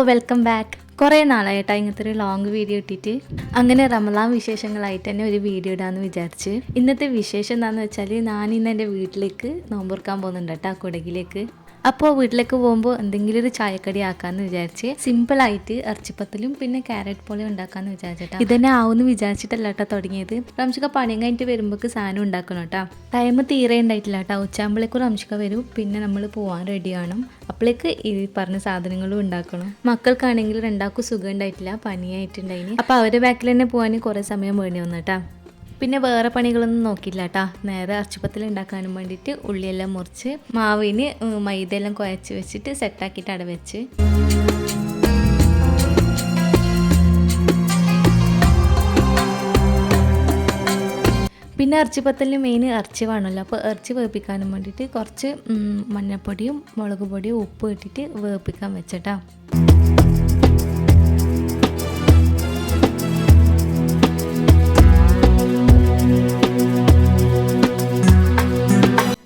Welcome back. കുറേ നാളായിട്ടാണ് ഇങ്ങനത്തെ ഒരു ലോങ് വീഡിയോ ഇട്ടിട്ട്. അങ്ങനെ റമദാൻ വിശേഷങ്ങളായിട്ട് തന്നെ ഒരു വീഡിയോ ഇടാമെന്ന് വിചാരിച്ച്. ഇന്നത്തെ വിശേഷം എന്താണെന്ന് വെച്ചാൽ ഞാനിന്ന് എൻ്റെ വീട്ടിലേക്ക് നോമ്പുറക്കാൻ പോകുന്നുണ്ട് കേട്ടോ, കുടകിലേക്ക്. അപ്പോൾ വീട്ടിലേക്ക് പോകുമ്പോൾ എന്തെങ്കിലും ഒരു ചായക്കടി ആക്കാമെന്ന് വിചാരിച്ച് സിമ്പിളായിട്ട് ഇറച്ചിപ്പത്തലും പിന്നെ ക്യാരറ്റ് പോലെ ഉണ്ടാക്കാമെന്ന് വിചാരിച്ചിട്ടാ. ഇതന്നെ ആവുമെന്ന് വിചാരിച്ചിട്ടല്ല കേട്ടോ തുടങ്ങിയത്. റംഷിക പണിയും കഴിഞ്ഞിട്ട് വരുമ്പോൾക്ക് സാധനം ഉണ്ടാക്കണം കേട്ടോ. ടൈം തീരെ ഉണ്ടായിട്ടില്ല കേട്ടോ. ഉച്ചയാകുമ്പോഴേക്കും റംഷിക വരും, പിന്നെ നമ്മൾ പോകാൻ റെഡി ആവണം. അപ്പോഴേക്ക് ഈ പറഞ്ഞ സാധനങ്ങളും ഉണ്ടാക്കണം. മക്കൾക്കാണെങ്കിൽ രണ്ടാൾക്കും സുഖം ഉണ്ടായിട്ടില്ല, പനിയായിട്ടുണ്ടായിന്. അപ്പോൾ അവരുടെ ബാക്കിൽ തന്നെ പോകാൻ കുറേ സമയം വേണ്ടി വന്നു കേട്ടോ. പിന്നെ വേറെ പണികളൊന്നും നോക്കിയില്ല കേട്ടോ. നേരെ ഇറച്ചിപ്പത്തിൽ ഉണ്ടാക്കാനും വേണ്ടിയിട്ട് ഉള്ളിയെല്ലാം മുറിച്ച് മാവിന് മൈദയെല്ലാം കുഴച്ച് വെച്ചിട്ട് സെറ്റാക്കിയിട്ട് അവിടെ വെച്ച്. പിന്നെ ഇറച്ചിപ്പത്തലിന് മെയിൻ ഇറച്ചി വേണമല്ലോ. അപ്പോൾ ഇറച്ചി വേപ്പിക്കാനും വേണ്ടിയിട്ട് കുറച്ച് മഞ്ഞൾപ്പൊടിയും മുളക് പൊടിയും ഉപ്പ് ഇട്ടിട്ട് വേപ്പിക്കാൻ വെച്ചിട്ടാ.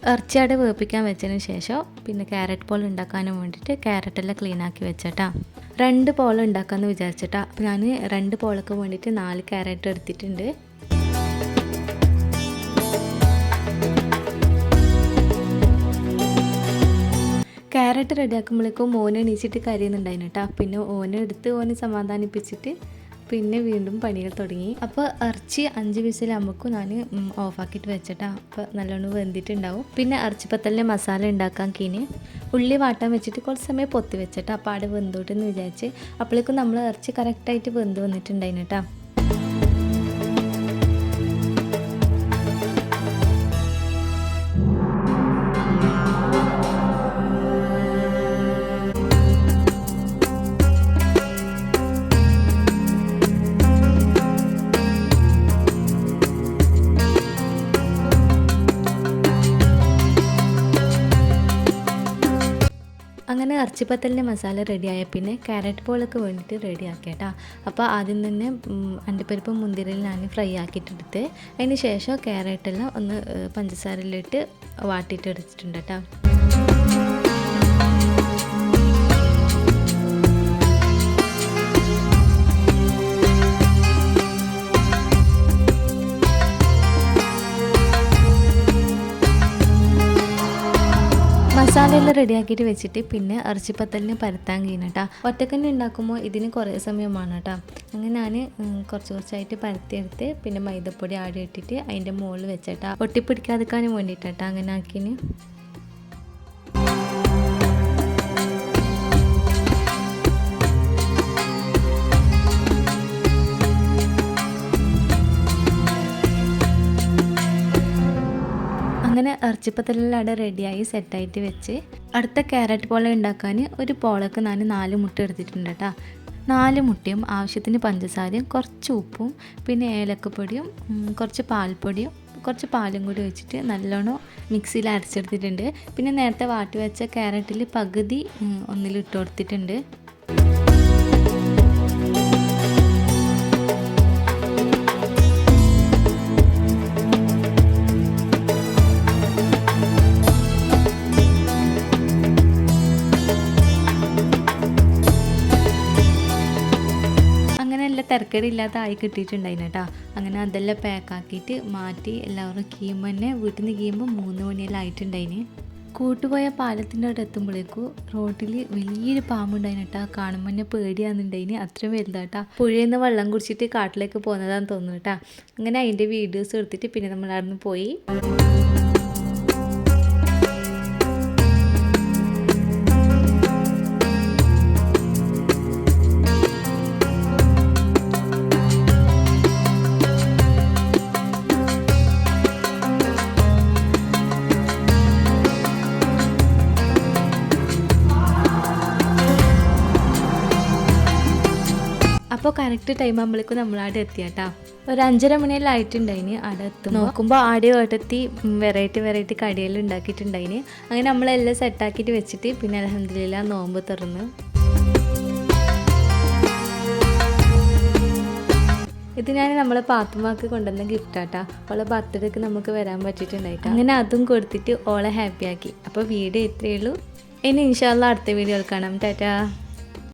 ഇറച്ചിയാടെ വേപ്പിക്കാൻ വെച്ചതിന് ശേഷം പിന്നെ ക്യാരറ്റ് പോൾ ഉണ്ടാക്കാനും വേണ്ടിയിട്ട് ക്യാരറ്റെല്ലാം ക്ലീൻ ആക്കി വെച്ചിട്ടാ. 2 പോൾ ഉണ്ടാക്കാമെന്ന് വിചാരിച്ചിട്ടാ. അപ്പോൾ ഞാൻ 2 പോളൊക്കെ വേണ്ടിയിട്ട് 4 ക്യാരറ്റ് എടുത്തിട്ടുണ്ട്. ക്യാരറ്റ് റെഡിയാക്കുമ്പോഴേക്കും ഓന് എണീച്ചിട്ട് കരയുന്നുണ്ടായിരുന്നു കേട്ടോ. പിന്നെ ഓനെ എടുത്ത് ഓനെ സമാധാനിപ്പിച്ചിട്ട് പിന്നെ വീണ്ടും പണികൾ തുടങ്ങി. അപ്പോൾ ഇറച്ചി 5 വിസിലാകുമ്പോഴേക്കും ഞാൻ ഓഫാക്കിയിട്ട് വെച്ചിട്ടാ. അപ്പോൾ നല്ലോണം വെന്തിട്ടുണ്ടാവും. പിന്നെ ഇറച്ചിപ്പത്തലിൻ്റെ മസാല ഉണ്ടാക്കാൻ കീന് ഉള്ളി വാട്ടാൻ വെച്ചിട്ട് കുറച്ച് സമയം പൊത്തി വെച്ചിട്ടാ. അപ്പോൾ അവിടെ വെന്തോട്ടെന്ന് വിചാരിച്ച് അപ്പോഴേക്കും നമ്മൾ ഇറച്ചി കറക്റ്റായിട്ട് വെന്ത് വന്നിട്ടുണ്ടായിരുന്നു കേട്ടോ. അങ്ങനെ ഇറച്ചിപ്പത്തലിൻ്റെ മസാല റെഡിയായ പിന്നെ ക്യാരറ്റ് പോളൊക്കെ വേണ്ടിയിട്ട് റെഡിയാക്കിയേട്ടാ. അപ്പോൾ ആദ്യം തന്നെ അണ്ടിപ്പരിപ്പും മുന്തിരിയും ഞാൻ ഫ്രൈ ആക്കിയിട്ടെടുത്ത് അതിന് ശേഷം ക്യാരറ്റെല്ലാം ഒന്ന് പഞ്ചസാരയിലിട്ട് വാട്ടിയിട്ട് എടുത്തിട്ടുണ്ട് കേട്ടോ. മസാലയെല്ലാം റെഡിയാക്കിയിട്ട് വെച്ചിട്ട് പിന്നെ ഇറച്ചിപ്പത്തലിന് പരത്താൻ കഴിയുന്ന കേട്ടോ. ഒറ്റക്കന്നെ ഉണ്ടാക്കുമ്പോൾ ഇതിന് കുറേ സമയമാണ് കേട്ടോ. അങ്ങനെ ഞാൻ കുറച്ചായിട്ട് പരത്തിയെടുത്ത് പിന്നെ മൈദപ്പൊടി ആടി ഇട്ടിട്ട് അതിൻ്റെ മുകളിൽ വെച്ചിട്ടാ ഒട്ടിപ്പിടിക്കാതിരിക്കാനും വേണ്ടിയിട്ടാ അങ്ങനെ ആക്കിന്. അങ്ങനെ ഇറച്ചിപ്പത്തലെല്ലാം അവിടെ റെഡിയായി സെറ്റായിട്ട് വെച്ച് അടുത്ത ക്യാരറ്റ് പോള ഉണ്ടാക്കാൻ ഒരു പോളക്ക് ഞാൻ 4 മുട്ട എടുത്തിട്ടുണ്ട് കേട്ടോ. 4 മുട്ടയും ആവശ്യത്തിന് പഞ്ചസാരയും കുറച്ച് ഉപ്പും പിന്നെ ഏലക്കപ്പൊടിയും കുറച്ച് പാൽപ്പൊടിയും കുറച്ച് പാലും കൂടി വെച്ചിട്ട് നല്ലോണം മിക്സിയിൽ അരച്ചെടുത്തിട്ടുണ്ട്. പിന്നെ നേരത്തെ വാട്ടി വെച്ച ക്യാരറ്റിൽ പകുതി ഒന്നിലിട്ട് കൊടുത്തിട്ടുണ്ട്. തിരക്കേടില്ലാത്ത ആയി കിട്ടിയിട്ടുണ്ടായിരുന്നു കേട്ടോ. അങ്ങനെ അതെല്ലാം പാക്കാക്കിയിട്ട് മാറ്റി എല്ലാവരും കീയുമ്പോൾ തന്നെ വീട്ടിൽ നിന്ന് കീയുമ്പോൾ 3 മണിയെല്ലാം ആയിട്ടുണ്ടായിന്. കൂട്ടുപോയ പാലത്തിൻ്റെ അവിടെ എത്തുമ്പോഴേക്കും റോഡിൽ വലിയൊരു പാമ്പുണ്ടായിന് കേട്ടോ. കാണുമ്പോൾ തന്നെ പേടിയാകുന്നുണ്ടായിന്, അത്രയും വലുതാട്ടാ. പുഴയിൽ നിന്ന് വെള്ളം കുടിച്ചിട്ട് കാട്ടിലേക്ക് പോകുന്നതാണെന്ന് തോന്നുന്നു കേട്ടോ. അങ്ങനെ അതിൻ്റെ വീഡിയോസ് എടുത്തിട്ട് പിന്നെ നമ്മൾ അവിടെ നിന്ന് പോയി. അപ്പോൾ കറക്റ്റ് ടൈം ആകുമ്പോഴേക്കും നമ്മൾ അവിടെ എത്തിയാട്ടാ. ഒരു 5:30 മണിയെല്ലാം ആയിട്ടുണ്ടായിന്. അവിടെ എത്തും നോക്കുമ്പോൾ ആടെ ഏട്ടത്തി വെറൈറ്റി കടിയെല്ലാം ഉണ്ടാക്കിയിട്ടുണ്ടായിന്. അങ്ങനെ നമ്മളെല്ലാം സെറ്റാക്കിയിട്ട് വെച്ചിട്ട് പിന്നെ അൽഹംദുലില്ലാ നോമ്പ് തുറന്ന്. ഇത് ഞാൻ നമ്മളെ പാത്തുമാക്ക് കൊണ്ടുവന്ന ഗിഫ്റ്റാട്ടാ. അവളെ ബർത്ത്ഡേക്ക് നമുക്ക് വരാൻ പറ്റിയിട്ടുണ്ടായിട്ടാ. അങ്ങനെ അതും കൊടുത്തിട്ട് ഓളെ ഹാപ്പിയാക്കി. അപ്പോൾ വീഡിയോ ഇത്രയേ ഉള്ളൂ. ഇനി ഇൻഷാ അല്ലാഹ് അടുത്ത വീഡിയോയിൽ കാണാം. ടാറ്റാ.